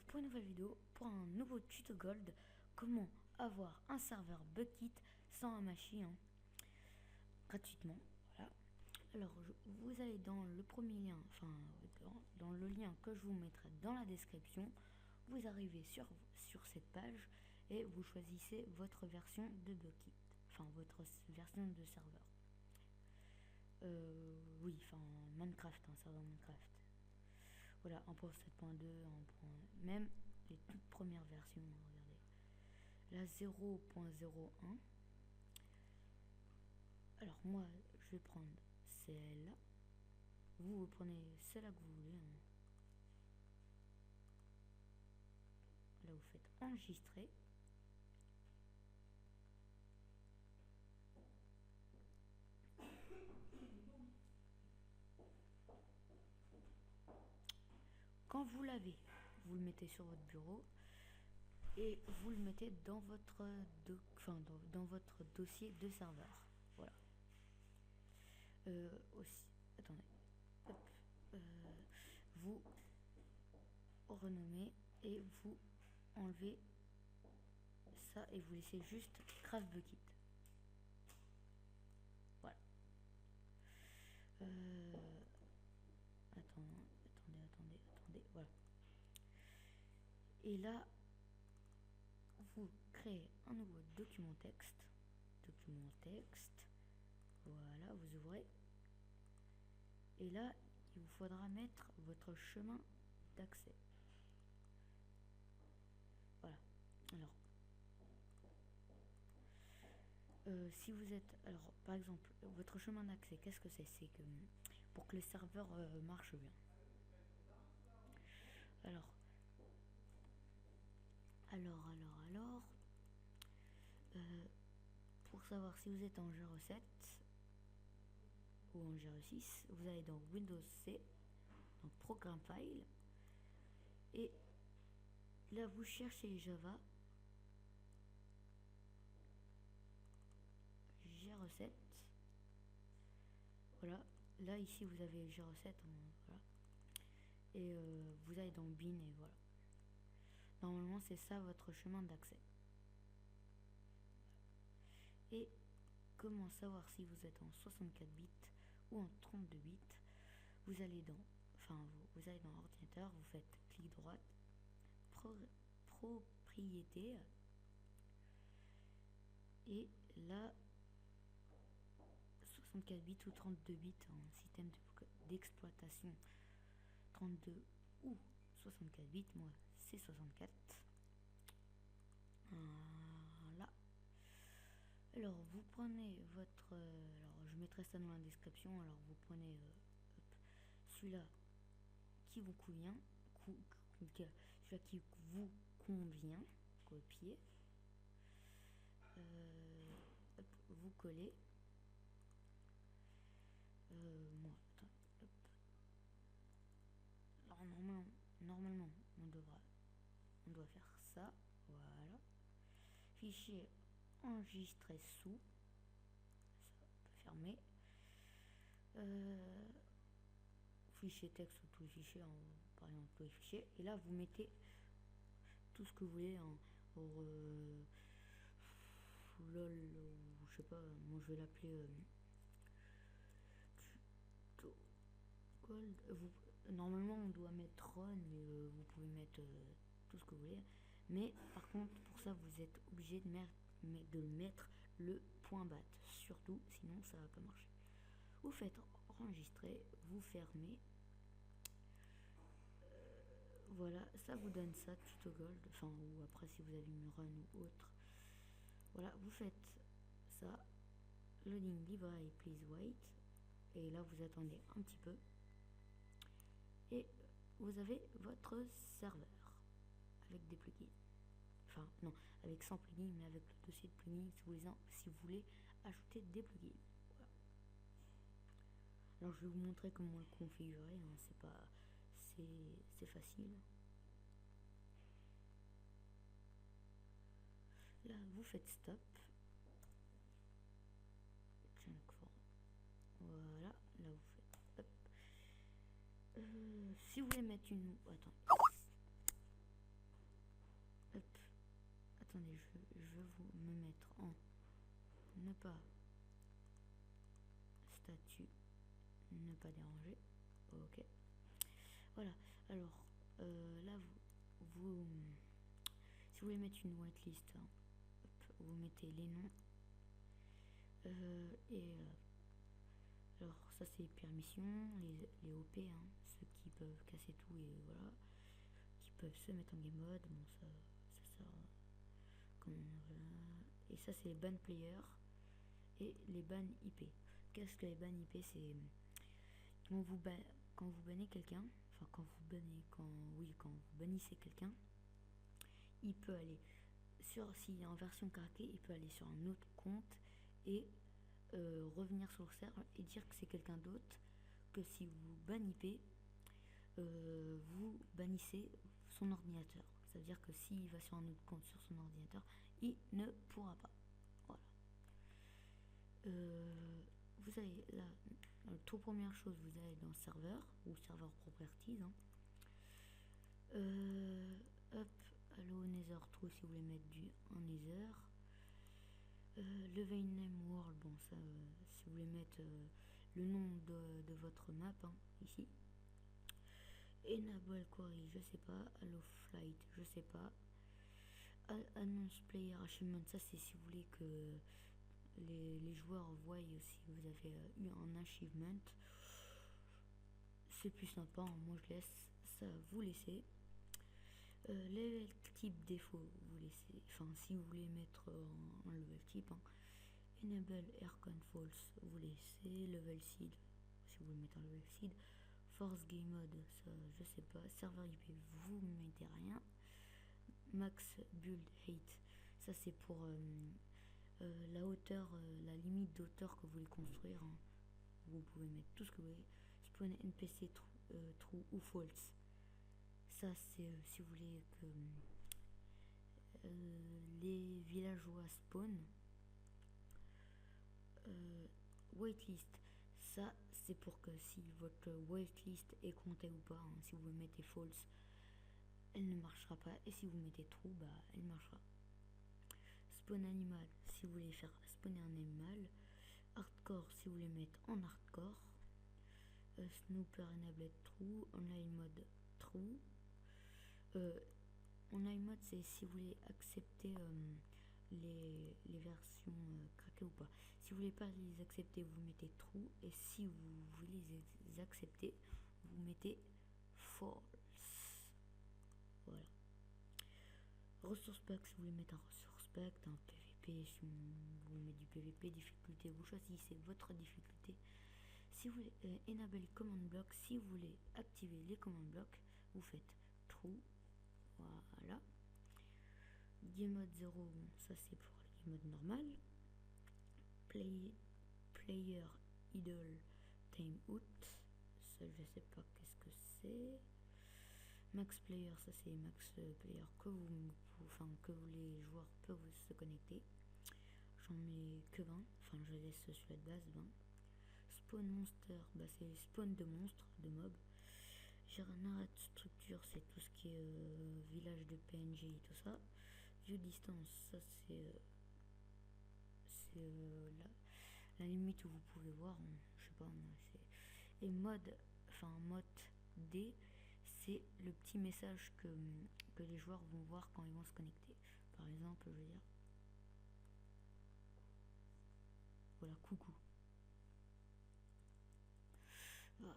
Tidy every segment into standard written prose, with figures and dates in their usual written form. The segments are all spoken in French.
pour une nouvelle vidéo, pour un nouveau tuto gold, comment avoir un serveur Bukkit sans Hamachi gratuitement. Voilà. Alors vous allez dans le premier lien, enfin dans le lien que je vous mettrai dans la description, vous arrivez sur cette page et vous choisissez votre version de Bukkit, enfin votre version de serveur. Oui, enfin Minecraft, serveur Minecraft. Voilà, 1.7.2, même les toutes premières versions, regardez. La 0.01. Alors moi, je vais prendre celle-là. Vous prenez celle-là que vous voulez. Là, vous faites enregistrer. Quand vous l'avez, vous le mettez sur votre bureau et vous le mettez dans votre, dans votre dossier de serveur. Voilà. Aussi, attendez. Hop. Vous renommez et vous enlevez ça et vous laissez juste Craft Bukkit. Voilà. Attendez, voilà. Et là, vous créez un nouveau document texte. Voilà, vous ouvrez. Et là, il vous faudra mettre votre chemin d'accès. Voilà. Alors, si vous êtes... Alors, par exemple, votre chemin d'accès, qu'est-ce que c'est? C'est que pour que le serveur marche bien. Alors, pour savoir si vous êtes en G7 ou en G6, vous allez dans Windows C, donc Programme File, et là vous cherchez Java G7. Voilà, là ici vous avez G7, voilà, et vous allez dans Bin et voilà. Normalement c'est ça votre chemin d'accès. Et comment savoir si vous êtes en 64 bits ou en 32 bits? Vous allez dans, vous allez dans ordinateur, vous faites clic droit, propriété, et là 64 bits ou 32 bits en système d'exploitation 32 ou 64 bits, moi c'est 64. Voilà. Alors vous prenez votre, alors je mettrai ça dans la description. Alors vous prenez celui-là qui vous convient, celui-là qui vous convient, copier, vous collez. Moi, attends, hop. Alors normalement on doit faire ça, voilà. Fichier enregistré sous, ça peut fermer. Fichier texte ou tous les fichiers, par exemple tous les fichiers, et là vous mettez tout ce que vous voulez en lol, ou je sais pas, moi je vais l'appeler tuto gold. Normalement on doit mettre run, mais vous pouvez mettre tout ce que vous voulez, mais par contre pour ça vous êtes obligé de mettre le point bat, surtout, sinon ça va pas marcher. Vous faites enregistrer, vous fermez. Voilà, ça vous donne ça, tuto gold, ou après si vous avez une run ou autre. Voilà, vous faites ça, loading device, please wait, et là vous attendez un petit peu, et vous avez votre serveur avec des plugins. Enfin non, avec 100 plugins, mais avec le dossier de plugins si vous voulez ajouter des plugins. Voilà. Alors je vais vous montrer comment le configurer, c'est facile. Là vous faites stop. Voilà, là vous faites hop. Si vous voulez mettre une... Attends. je veux me mettre en ne pas statut, ne pas déranger. Ok. Voilà. Alors là, si vous voulez mettre une whitelist, hein, vous mettez les noms alors ça c'est permission, les OP, hein, ceux qui peuvent casser tout et voilà, qui peuvent se mettre en game mode. Bon, ça sert comme voilà. Et ça c'est les ban players et les ban IP. Qu'est-ce que les ban IP? C'est quand vous bannez quelqu'un, enfin quand vous bannissez quelqu'un, il peut aller s'il est en version craquée, il peut aller sur un autre compte et revenir sur le serveur et dire que c'est quelqu'un d'autre, que si vous bannissez, vous bannissez son ordinateur. Ça veut dire que s'il va sur un autre compte sur son ordinateur, il ne pourra pas. Voilà. Vous allez là, toute première chose, vous allez dans serveur ou serveur properties. Hein. Hop, allo nether true si vous voulez mettre du en nether. Level name world, bon ça si vous voulez mettre le nom de votre map, hein, ici. Enable query, je sais pas. Allo flight, je sais pas. Announce player achievement, ça c'est si vous voulez que les joueurs voient si vous avez eu un achievement. C'est plus sympa, hein, moi je laisse ça, vous laissez. Level type défaut, vous laissez, enfin si vous voulez mettre en level type, hein. Enable aircon false, vous laissez. Level seed, si vous voulez mettre en level seed. Force game mode, ça je sais pas. Serveur IP, vous mettez rien. Max build height, ça c'est pour la hauteur, la limite d'auteur que vous voulez construire, hein. Vous pouvez mettre tout ce que vous voulez. Spawn NPC true ou false, ça c'est si vous voulez que les villageois spawn. Whitelist, ça c'est pour que si votre whitelist est comptée ou pas, hein, si vous mettez false, elle ne marchera pas, et si vous mettez true, bah elle marchera. Spawn animal, si vous voulez faire spawner un animal. Hardcore, si vous voulez mettre en hardcore. Snooper enabled true. Online mode true. Online mode, c'est si vous voulez accepter les versions craquées ou pas. Si vous voulez pas les accepter, vous mettez true, et si vous voulez les accepter, vous mettez false. Voilà. Ressource pack, si vous voulez mettre un ressource pack, un PVP, si vous voulez mettre du PVP, difficulté, vous choisissez votre difficulté. Si vous voulez enable command block, si vous voulez activer les command blocs, vous faites true. Voilà. Game mode 0, bon, ça c'est pour le game mode normal. Player idle time out, ça je sais pas qu'est-ce que c'est. Max player, ça c'est max player que que les joueurs peuvent se connecter. J'en mets que 20, enfin je laisse celui-là de base 20. Spawn monster, bah c'est spawn de monstres, de mobs. Generate structure, c'est tout ce qui est village de PNG et tout ça. View distance, ça c'est la limite où vous pouvez voir, je sais pas, et mode D, c'est le petit message que les joueurs vont voir quand ils vont se connecter. Par exemple, je veux dire, voilà, coucou. Ah.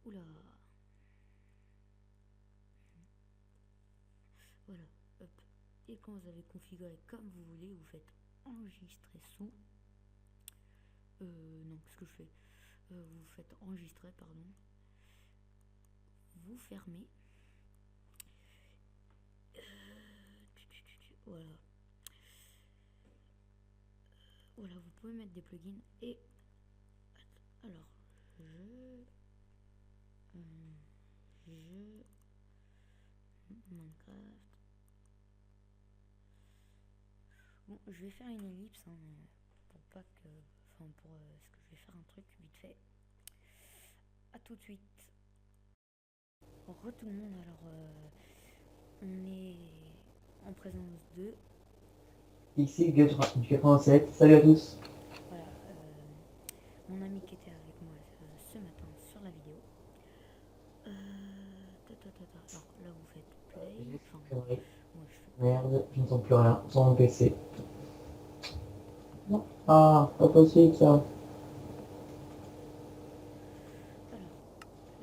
Oula. Voilà, hop. Et quand vous avez configuré comme vous voulez, vous faites enregistrer sous. Non, qu'est-ce que je fais vous faites enregistrer, pardon. Vous fermez. Voilà. Voilà, vous pouvez mettre des plugins et alors Minecraft. Bon, je vais faire une ellipse, hein, pour pas que, enfin pour ce que je vais faire un truc vite fait. À tout de suite. Re tout le monde, alors on est en présence de, Ici, du 87. Salut à tous. voilà, mon ami qui était avec moi ce matin sur la vidéo. Alors là vous faites play, enfin Connerie. moi je fais play. Merde, je n'entends plus rien sur mon PC. Non. Ah, pas possible ça. Alors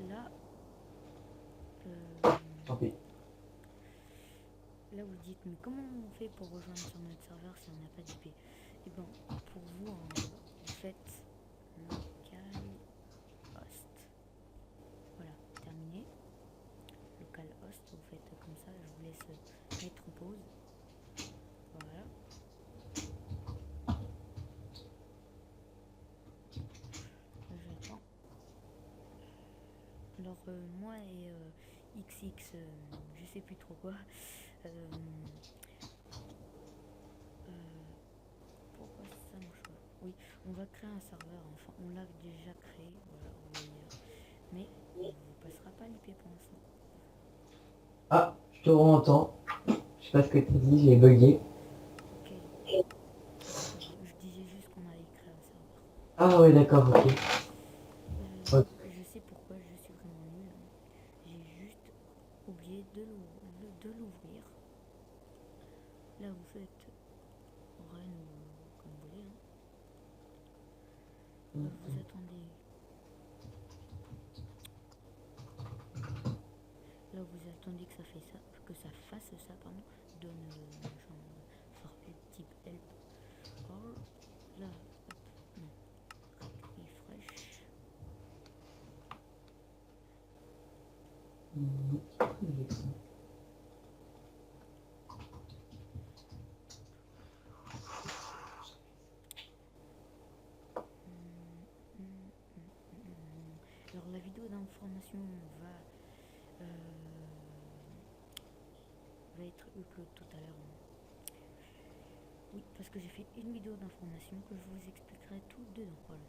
là, Tant pis. là vous dites mais comment on fait pour rejoindre sur notre serveur si on n'a pas d'IP? Et ben pour vous en bas, vous faites localhost. Voilà, terminé. Localhost, vous faites comme ça, je vous laisse mettre en pause. Voilà. J'attends. Alors moi et XX, je sais plus trop quoi. Euh, Pourquoi ça marche pas? Oui, on va créer un serveur, enfin on l'a déjà créé, voilà, vous voyez, mais il vous passera pas l'IP pour l'instant. Ah, je te entends. Je sais pas ce que tu dis, j'ai bugué. Ok, je disais juste qu'on allait créer un serveur. Ah ouais, d'accord, ok. Ok. Je sais pourquoi je suis vraiment nul, hein. J'ai juste oublié de l'ouvrir. Là vous faites run ou comme vous voulez, hein. Vous attendez. Là vous attendez que ça fait ça, que ça fasse ça, pardon. Donne genre for help type help all. Là, hop, non, refresh. Alors la vidéo d'information euh, va être upload tout à l'heure, hein. Oui, parce que j'ai fait une vidéo d'information que je vous expliquerai tout dedans. Voilà,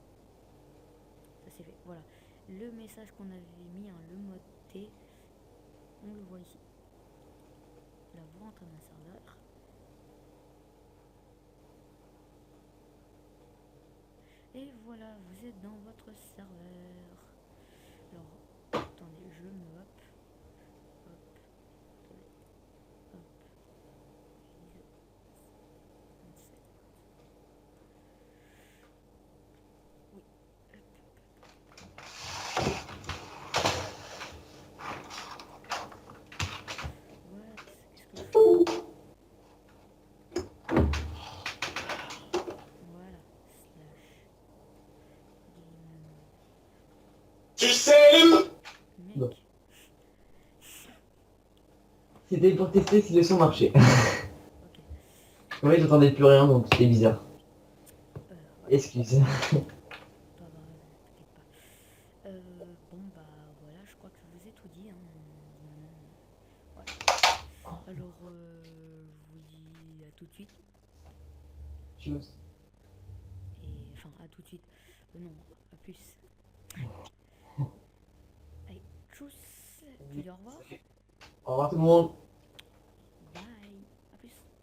ça c'est fait. Voilà, le message qu'on avait mis, hein, le mode T, on le voit ici. Là, vous rentrez dans le serveur. Et voilà, vous êtes dans votre serveur. Alors, attendez, je me hop, hop, attendez, hop, 27. Oui, hop, what? Qu'est-ce que je fais là? Voilà, slash game. Tu sais. Bon. Mec, C'était pour tester si le son marchait. ok. En fait, j'entendais plus rien, donc c'était bizarre. Ouais, Excuse. pas grave, t'inquiète pas. Bon, bah voilà, je crois que je vous ai tout dit, hein. Voilà. Alors, je vous dis à tout de suite. Tchuss. Et enfin, à tout de suite. Non, à plus. Allez, tchuss. Tu dis au revoir. Au revoir tout le monde.